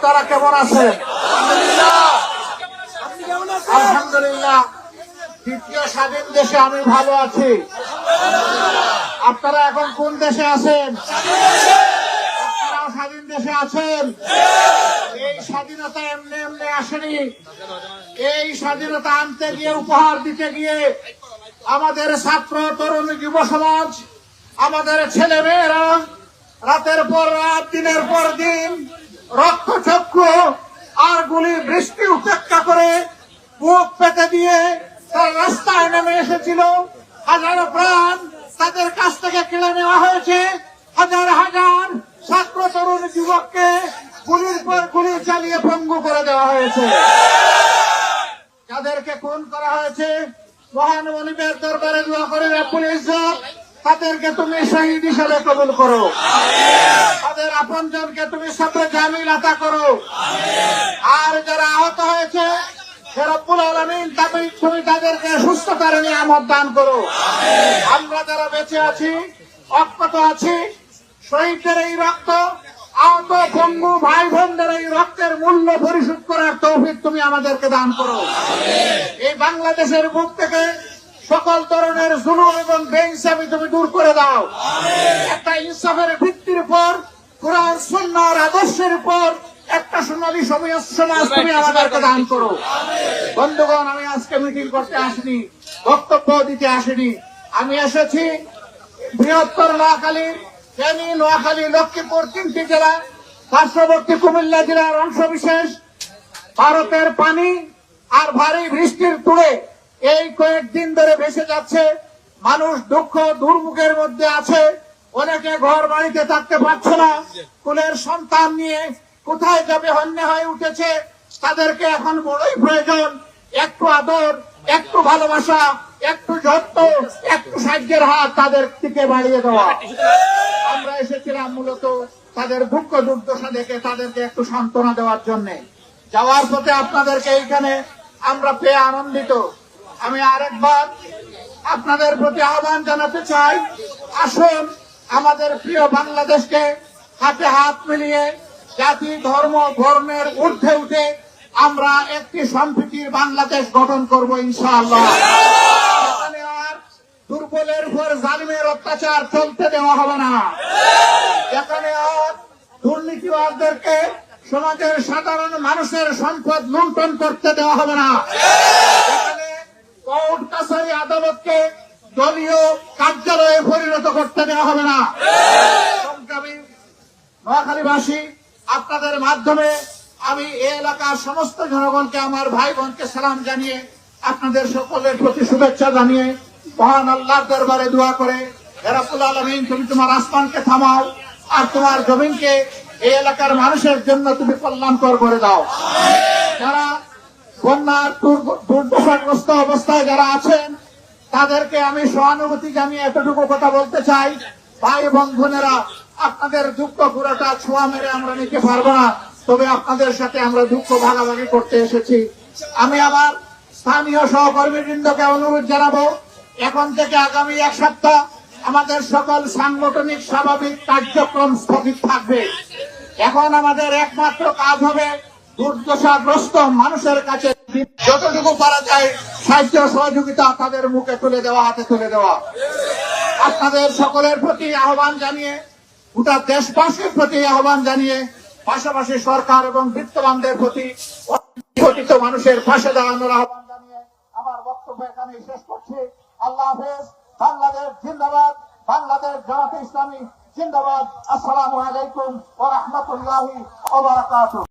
আপনারা কেমন আছেন? আলহামদুলিল্লাহ। দ্বিতীয় স্বাধীন দেশে আমি ভালো আছি। আপনারা এখন কোন দেশে আছেন? আপনারাও স্বাধীন দেশে আছেন। এই স্বাধীনতা এমনি এমনি আসেনি। এই স্বাধীনতা আনতে গিয়ে, উপহার দিতে গিয়ে আমাদের ছাত্র, তরুণ, যুব সমাজ, আমাদের ছেলে মেয়েরা রাতের পর রাত, দিনের পর দিন রক্তচক্ষু আর গুলি বৃষ্টি উপেক্ষা করে বুক পেতে দিয়ে তার রাস্তায় নেমে এসেছিল। হাজারো প্রাণ তাদের কাছ থেকে কেড়ে নেওয়া হয়েছে। হাজার হাজার ছাত্র, তরুণ, যুবককে গুলির পর গুলি চালিয়ে পঙ্গু করে দেওয়া হয়েছে। যাদেরকে খুন করা হয়েছে, মহান মনিবের দরবারে দোয়া করে পুলিশ, তাদেরকে তুমি শহীদ হিসেবে কবুল করো। তাদের আপনজনকে তুমি সবরে জামিল আতা করো। আর যারা আহত হয়েছে, রব্বুল আলামিন তুমি তাদেরকে সুস্থতার নিয়ামত দান করো। আমরা যারা বেঁচে আছি, অক্ষত আছি, শহীদদের এই রক্ত, আহত পঙ্গু ভাই বোনদের এই রক্তের মূল্য পরিশোধ করার তৌফিক তুমি আমাদেরকে দান করো। এই বাংলাদেশের বুক থেকে সকল ধরনের জুলুম এবং বেইনসাফি তুমি দূর করে দাও। একটা ইনসাফের ভিত্তির উপর, কোরআন সুন্নাহর আদর্শের উপর একটা সোনালী সমাজ তুমি আমাদেরকে দান করো। বন্ধুগণ, আমি আজকে মিটিং করতে আসিনি, বক্তব্য দিতে আসিনি। আমি এসেছি বৃহত্তর নোয়াখালীর, ফেনী, নোয়াখালী, লক্ষ্মীপুর তিনটি জেলা, পার্শ্ববর্তী কুমিল্লা জেলার অংশ বিশেষ ভারতের পানি আর ভারী বৃষ্টির তুড়ে এই কয়েকদিন ধরে ভেসে যাচ্ছে। মানুষ দুঃখ দুর্ভোগের মধ্যে আছে। অনেকে ঘর বাড়িতে থাকতে পারছে না। কুলের সন্তান নিয়ে কোথায় যাবে হন্য হয়ে উঠেছে। তাদেরকে এখন বড়ই প্রয়োজন একটু আদর, একটু ভালোবাসা, একটু যত্ন, একটু সাহায্যের হাত তাদের দিকে বাড়িয়ে দেওয়া। আমরা এসেছিলাম মূলত তাদের দুঃখ দুর্দশা দেখে তাদেরকে একটু সান্ত্বনা দেওয়ার জন্য। যাওয়ার পথে আপনাদেরকে এইখানে আমরা পেয়ে আনন্দিত। আমি আরেকবার আপনাদের প্রতি আহ্বান জানাতে চাই, আসুন আমাদের প্রিয় বাংলাদেশকে হাতে হাত মিলিয়ে জাতি, ধর্ম, বর্ণের ঊর্ধ্বে উঠে আমরা একটি সম্প্রীতির বাংলাদেশ গঠন করব ইনশাআল্লাহ। এখানে আর দুর্বলের উপর জালিমের অত্যাচার চলতে দেওয়া হবে না। এখানে আর দুর্নীতিবাদদেরকে সমাজের সাধারণ মানুষের সম্পদ লুণ্ঠন করতে দেওয়া হবে না। এখানে কোর্ট কাছারি আদালতকে দলীয় কার্যালয়ে পরিণত করতে দেওয়া হবে না। সংগ্রামী নোয়াখালীবাসী, আপনাদের মাধ্যমে আমি এই এলাকার সমস্ত জনগণকে, আমার ভাই বোনকে সালাম জানিয়ে, আপনাদের সকলের প্রতি শুভেচ্ছা জানিয়ে, মহান আল্লাহর দরবারে দোয়া করে, রব্বুল আলামিন তুমি তোমার আসমানকে থামাও আর তোমার জমিনকে এই এলাকার মানুষের জন্য তুমি কল্যাণকর করে দাও। যারা বন্যার দুর্দশাগ্রস্ত অবস্থায় যারা আছেন, তাদেরকে আমি সহানুভূতি জানিয়ে এতটুকু কথা বলতে চাই, ভাই এবং বোনেরা, আপনাদের দুঃখ পুরোটা ছোঁয়া মেরে আমরা নিতে পারবো না, তবে আপনাদের সাথে আমরা দুঃখ ভাগাভাগি করতে এসেছি। আমি আমার স্থানীয় সহকর্মীবৃন্দকে অনুরোধ জানাবো, এখন থেকে আগামী এক সপ্তাহ আমাদের সকল সাংগঠনিক স্বাভাবিক কার্যক্রম স্থগিত থাকবে। এখন আমাদের একমাত্র কাজ হবে দুর্দশাগ্রস্ত মানুষের কাছে যতটুকু পারা যায় সাহায্য সহযোগিতা তাদের মুখে তুলে দেওয়া, হাতে তুলে দেওয়া। আপনাদের সকলের প্রতি আহ্বান জানিয়ে, গোটা দেশবাসীর প্রতি আহ্বান জানিয়ে, পাশাপাশি সরকার এবং বিত্তবানদের প্রতি পতিত মানুষের পাশে দাঁড়ানোর আহ্বান জানিয়ে আমার বক্তব্য এখানে শেষ করছি। আল্লাহ হাফেজ। বাংলাদেশ জিন্দাবাদ। বাংলাদেশ জামাতে ইসলামী জিন্দাবাদ। আসসালামু আলাইকুম ওয়া রাহমাতুল্লাহি ওয়া বারাকাতুহু।